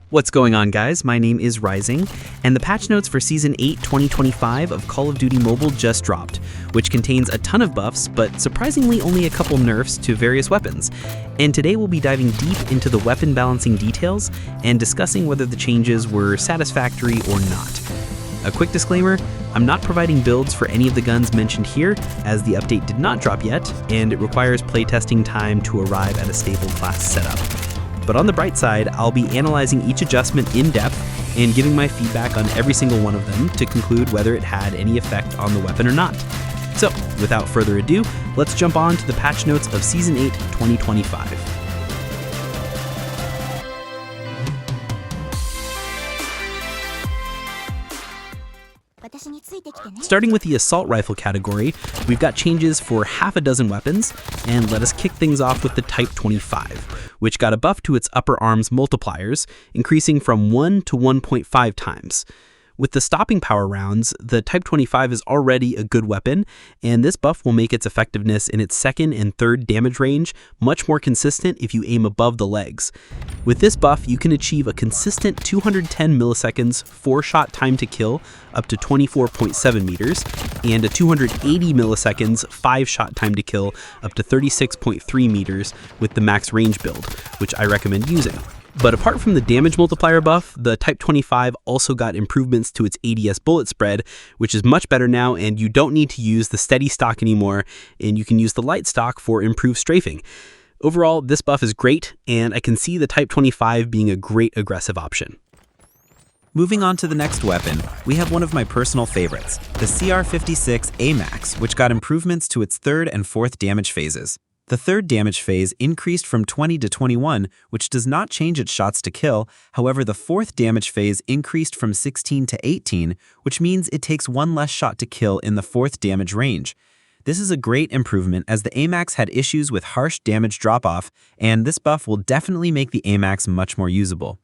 What's going on, guys? My name is Rising, and the patch notes for Season 8 2025 of Call of Duty Mobile just dropped, which contains a ton of buffs, but surprisingly only a couple nerfs to various weapons. And today we'll be diving deep into the weapon balancing details and discussing whether the changes were satisfactory or not. A quick disclaimer, I'm not providing builds for any of the guns mentioned here, as the update did not drop yet, and it requires playtesting time to arrive at a stable class setup. But on the bright side, I'll be analyzing each adjustment in depth and giving my feedback on every single one of them to conclude whether it had any effect on the weapon or not. So, without further ado, let's jump on to the patch notes of Season 8 2025. Starting with the assault rifle category, we've got changes for half a dozen weapons, and let us kick things off with the Type 25, which got a buff to its upper arms multipliers, increasing from 1 to 1.5 times. With the stopping power rounds, the Type 25 is already a good weapon, and this buff will make its effectiveness in its second and third damage range much more consistent if you aim above the legs. With this buff, you can achieve a consistent 210 milliseconds 4-shot time to kill up to 24.7 meters, and a 280 milliseconds 5-shot time to kill up to 36.3 meters with the max range build, which I recommend using. But apart from the damage multiplier buff, the Type 25 also got improvements to its ADS bullet spread, which is much better now, and you don't need to use the steady stock anymore, and you can use the light stock for improved strafing. Overall, this buff is great, and I can see the Type 25 being a great aggressive option. Moving on to the next weapon, we have one of my personal favorites, the CR56 AMAX, which got improvements to its third and fourth damage phases. The third damage phase increased from 20 to 21, which does not change its shots to kill. However, the fourth damage phase increased from 16 to 18, which means it takes one less shot to kill in the fourth damage range. This is a great improvement as the AMAX had issues with harsh damage drop-off, and this buff will definitely make the AMAX much more usable.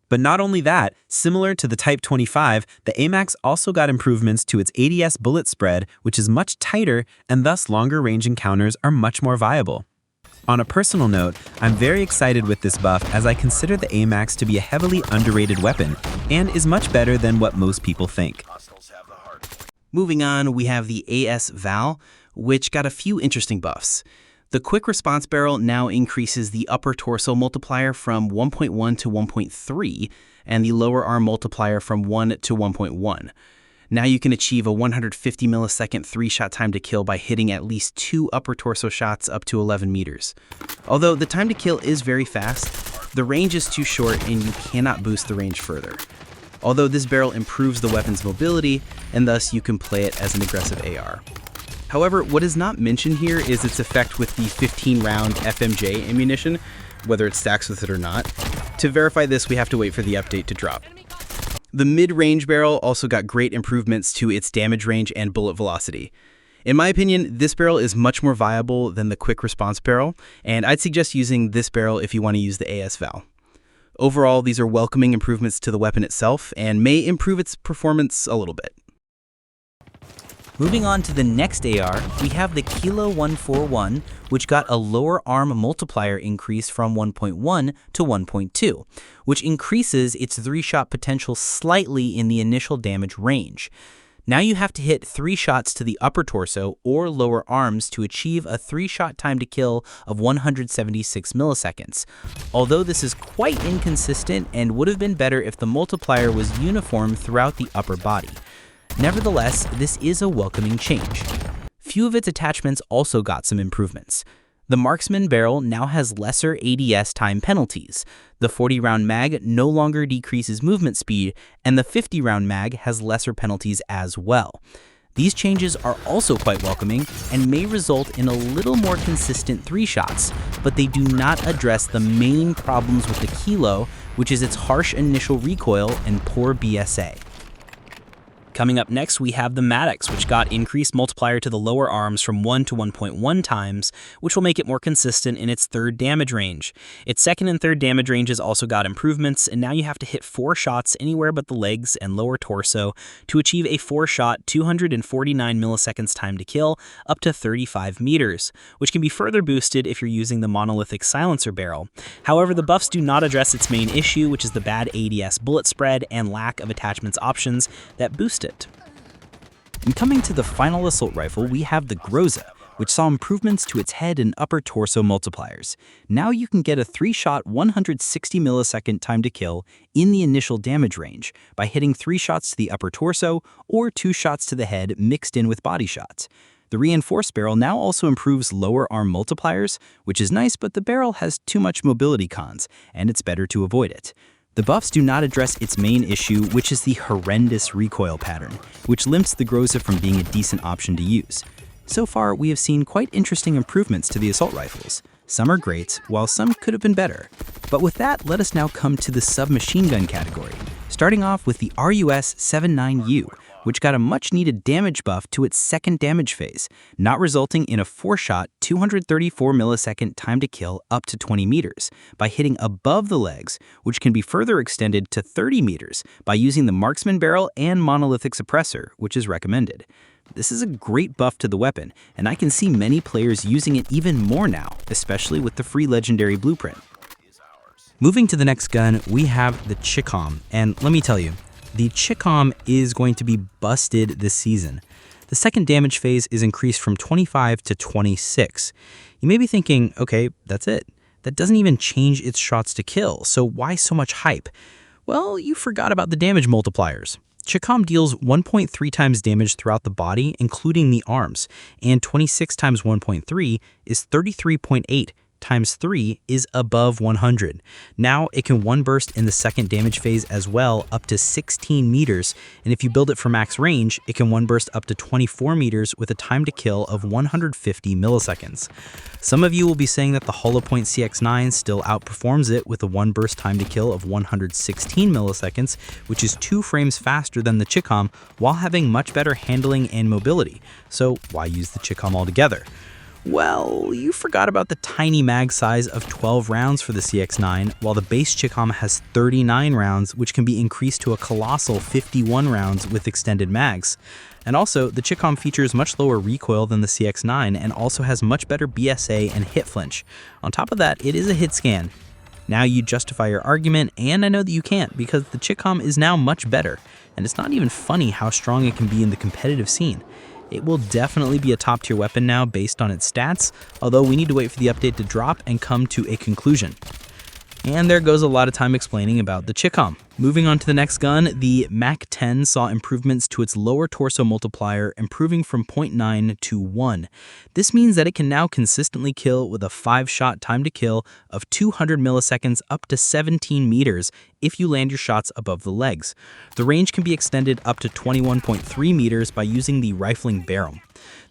But not only that, similar to the Type 25, the AMAX also got improvements to its ADS bullet spread, which is much tighter, and thus longer range encounters are much more viable. On a personal note, I'm very excited with this buff as I consider the AMAX to be a heavily underrated weapon, and is much better than what most people think. Moving on, we have the AS Val, which got a few interesting buffs. The quick response barrel now increases the upper torso multiplier from 1.1 to 1.3 and the lower arm multiplier from 1 to 1.1. Now you can achieve a 150 millisecond 3-shot time to kill by hitting at least 2 upper torso shots up to 11 meters. Although the time to kill is very fast, the range is too short and you cannot boost the range further. Although this barrel improves the weapon's mobility, and thus you can play it as an aggressive AR. However, what is not mentioned here is its effect with the 15-round FMJ ammunition, whether it stacks with it or not. To verify this, we have to wait for the update to drop. The mid-range barrel also got great improvements to its damage range and bullet velocity. In my opinion, this barrel is much more viable than the quick response barrel, and I'd suggest using this barrel if you want to use the AS Val. Overall, these are welcoming improvements to the weapon itself and may improve its performance a little bit. Moving on to the next AR, we have the Kilo 141, which got a lower arm multiplier increase from 1.1 to 1.2, which increases its 3-shot potential slightly in the initial damage range. Now you have to hit 3 shots to the upper torso or lower arms to achieve a 3-shot time to kill of 176 milliseconds. Although this is quite inconsistent and would have been better if the multiplier was uniform throughout the upper body. Nevertheless, this is a welcoming change. Few of its attachments also got some improvements. The Marksman barrel now has lesser ADS time penalties. The 40-round mag no longer decreases movement speed, and the 50-round mag has lesser penalties as well. These changes are also quite welcoming and may result in a little more consistent 3 shots, but they do not address the main problems with the Kilo, which is its harsh initial recoil and poor BSA. Coming up next, we have the Maddox, which got increased multiplier to the lower arms from 1 to 1.1 times, which will make it more consistent in its third damage range. Its second and third damage ranges also got improvements, and now you have to hit 4 shots anywhere but the legs and lower torso to achieve a 4-shot 249 milliseconds time to kill up to 35 meters, which can be further boosted if you're using the monolithic silencer barrel. However, the buffs do not address its main issue, which is the bad ADS bullet spread and lack of attachments options that boost it. And coming to the final assault rifle, we have the Groza, which saw improvements to its head and upper torso multipliers. Now you can get a 3-shot 160 millisecond time to kill in the initial damage range by hitting 3 shots to the upper torso or 2 shots to the head mixed in with body shots. The reinforced barrel now also improves lower arm multipliers, which is nice, but the barrel has too much mobility cons, and it's better to avoid it. The buffs do not address its main issue, which is the horrendous recoil pattern, which limits the Groza from being a decent option to use. So far, we have seen quite interesting improvements to the assault rifles. Some are great, while some could have been better. But with that, let us now come to the submachine gun category, starting off with the RUS-79U, which got a much-needed damage buff to its second damage phase, not resulting in a 4-shot 234 millisecond time to kill up to 20 meters by hitting above the legs, which can be further extended to 30 meters by using the marksman barrel and monolithic suppressor, which is recommended. This is a great buff to the weapon, and I can see many players using it even more now, especially with the free legendary blueprint. Moving to the next gun, we have the Chicom, and let me tell you, the Chicom is going to be busted this season. The second damage phase is increased from 25 to 26. You may be thinking, okay, that's it. That doesn't even change its shots to kill, so why so much hype? Well, you forgot about the damage multipliers. Chicom deals 1.3 times damage throughout the body, including the arms, and 26 times 1.3 is 33.8. times 3 is above 100. Now it can one burst in the second damage phase as well, up to 16 meters, and if you build it for max range, it can one burst up to 24 meters with a time to kill of 150 milliseconds. Some of you will be saying that the Holopoint CX9 still outperforms it with a one burst time to kill of 116 milliseconds, which is 2 frames faster than the Chicom while having much better handling and mobility. So why use the Chicom altogether? Well, you forgot about the tiny mag size of 12 rounds for the CX9, while the base Chicom has 39 rounds, which can be increased to a colossal 51 rounds with extended mags. And also, the Chicom features much lower recoil than the CX9 and also has much better BSA and hit flinch. On top of that, it is a hit scan. Now you justify your argument, and I know that you can't because the Chicom is now much better, and it's not even funny how strong it can be in the competitive scene. It will definitely be a top tier weapon now based on its stats, although we need to wait for the update to drop and come to a conclusion. And there goes a lot of time explaining about the Chicom. Moving on to the next gun, the MAC-10 saw improvements to its lower torso multiplier, improving from 0.9 to 1. This means that it can now consistently kill with a 5-shot time to kill of 200 milliseconds up to 17 meters if you land your shots above the legs. The range can be extended up to 21.3 meters by using the rifling barrel.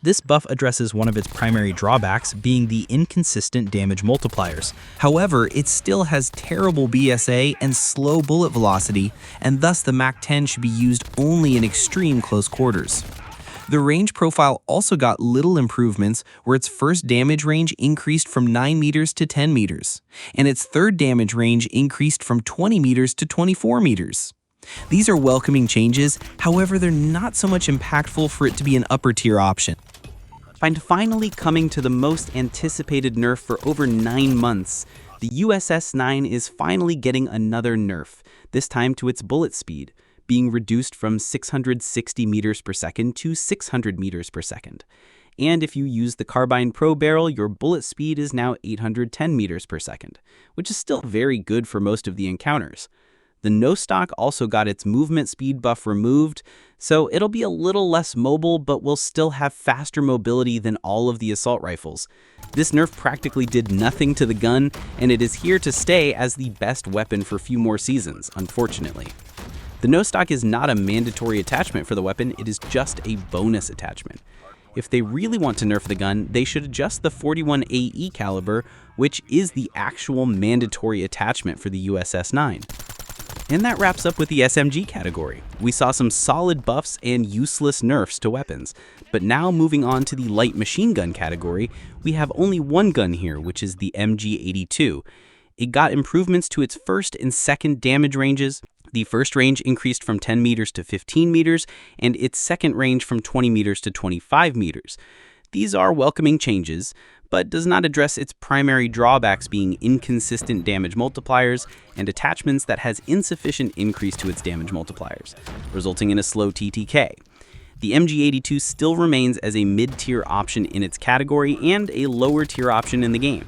This buff addresses one of its primary drawbacks, being the inconsistent damage multipliers. However, it still has terrible BSA and slow bullet velocity, and thus the MAC-10 should be used only in extreme close quarters. The range profile also got little improvements, where its first damage range increased from 9 meters to 10 meters, and its third damage range increased from 20 meters to 24 meters. These are welcoming changes, however, they're not so much impactful for it to be an upper tier option. And finally coming to the most anticipated nerf for over 9 months, the USS 9 is finally getting another nerf, this time to its bullet speed, being reduced from 660 meters per second to 600 meters per second. And if you use the Carbine Pro barrel, your bullet speed is now 810 meters per second, which is still very good for most of the encounters. The no stock also got its movement speed buff removed, so it'll be a little less mobile, but will still have faster mobility than all of the assault rifles. This nerf practically did nothing to the gun, and it is here to stay as the best weapon for a few more seasons, unfortunately. The no stock is not a mandatory attachment for the weapon, it is just a bonus attachment. If they really want to nerf the gun, they should adjust the 41 AE caliber, which is the actual mandatory attachment for the USS 9. And that wraps up with the SMG category. We saw some solid buffs and useless nerfs to weapons. But now moving on to the light machine gun category, we have only one gun here, which is the MG82. It got improvements to its first and second damage ranges. The first range increased from 10 meters to 15 meters, and its second range from 20 meters to 25 meters. These are welcoming changes, but does not address its primary drawbacks being inconsistent damage multipliers and attachments that has insufficient increase to its damage multipliers, resulting in a slow TTK. The MG82 still remains as a mid-tier option in its category and a lower-tier option in the game.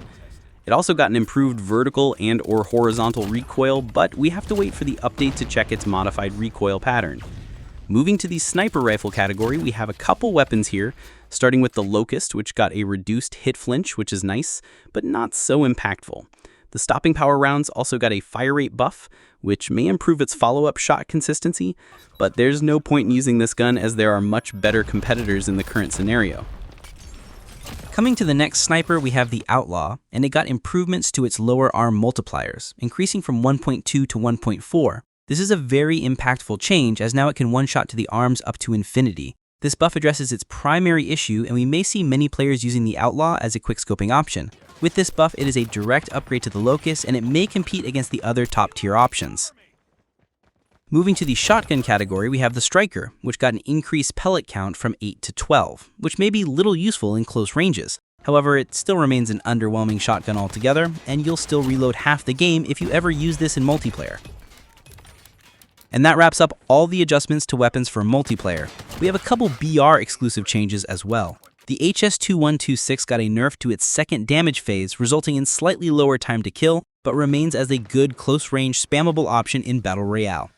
It also got an improved vertical and/or horizontal recoil, but we have to wait for the update to check its modified recoil pattern. Moving to the sniper rifle category, we have a couple weapons here, starting with the Locus, which got a reduced hit flinch, which is nice, but not so impactful. The stopping power rounds also got a fire rate buff, which may improve its follow-up shot consistency, but there's no point in using this gun as there are much better competitors in the current scenario. Coming to the next sniper, we have the Outlaw, and it got improvements to its lower arm multipliers, increasing from 1.2 to 1.4. This is a very impactful change, as now it can one-shot to the arms up to infinity. This buff addresses its primary issue, and we may see many players using the Outlaw as a quick-scoping option. With this buff, it is a direct upgrade to the Locus, and it may compete against the other top-tier options. Moving to the shotgun category, we have the Striker, which got an increased pellet count from 8 to 12, which may be little useful in close ranges. However, it still remains an underwhelming shotgun altogether, and you'll still reload half the game if you ever use this in multiplayer. And that wraps up all the adjustments to weapons for multiplayer. We have a couple BR exclusive changes as well. The HS2126 got a nerf to its second damage phase, resulting in slightly lower time to kill, but remains as a good close-range spammable option in Battle Royale.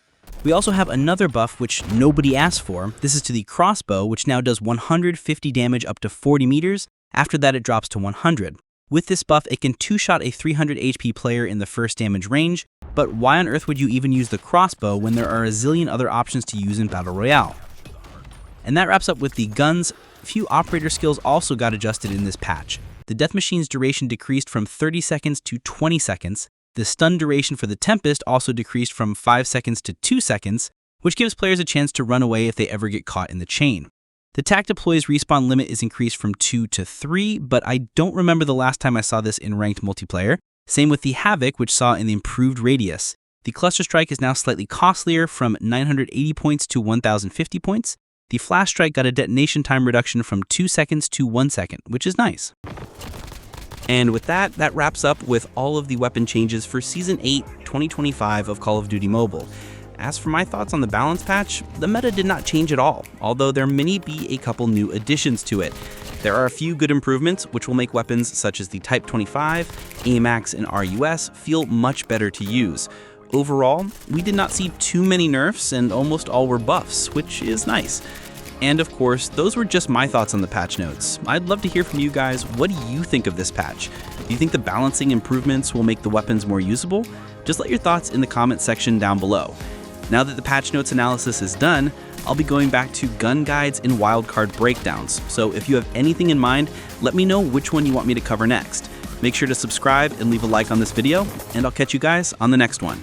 We also have another buff which nobody asked for. This is to the crossbow, which now does 150 damage up to 40 meters. After that, it drops to 100. With this buff, it can two-shot a 300 HP player in the first damage range, but why on earth would you even use the crossbow when there are a zillion other options to use in Battle Royale? And that wraps up with the guns. A few operator skills also got adjusted in this patch. The Death Machine's duration decreased from 30 seconds to 20 seconds. The stun duration for the Tempest also decreased from 5 seconds to 2 seconds, which gives players a chance to run away if they ever get caught in the chain. The TAC deploy's respawn limit is increased from 2 to 3, but I don't remember the last time I saw this in ranked multiplayer. Same with the Havoc, which saw an improved radius. The Cluster Strike is now slightly costlier from 980 points to 1050 points. The Flash Strike got a detonation time reduction from 2 seconds to 1 second, which is nice. And with that, that wraps up with all of the weapon changes for Season 8, 2025 of Call of Duty Mobile. As for my thoughts on the balance patch, the meta did not change at all, although there may be a couple new additions to it. There are a few good improvements, which will make weapons such as the Type 25, AMAX, and RUS feel much better to use. Overall, we did not see too many nerfs, and almost all were buffs, which is nice. And of course, those were just my thoughts on the patch notes. I'd love to hear from you guys. What do you think of this patch? Do you think the balancing improvements will make the weapons more usable? Just let your thoughts in the comment section down below. Now that the patch notes analysis is done, I'll be going back to gun guides and wildcard breakdowns. So if you have anything in mind, let me know which one you want me to cover next. Make sure to subscribe and leave a like on this video, and I'll catch you guys on the next one.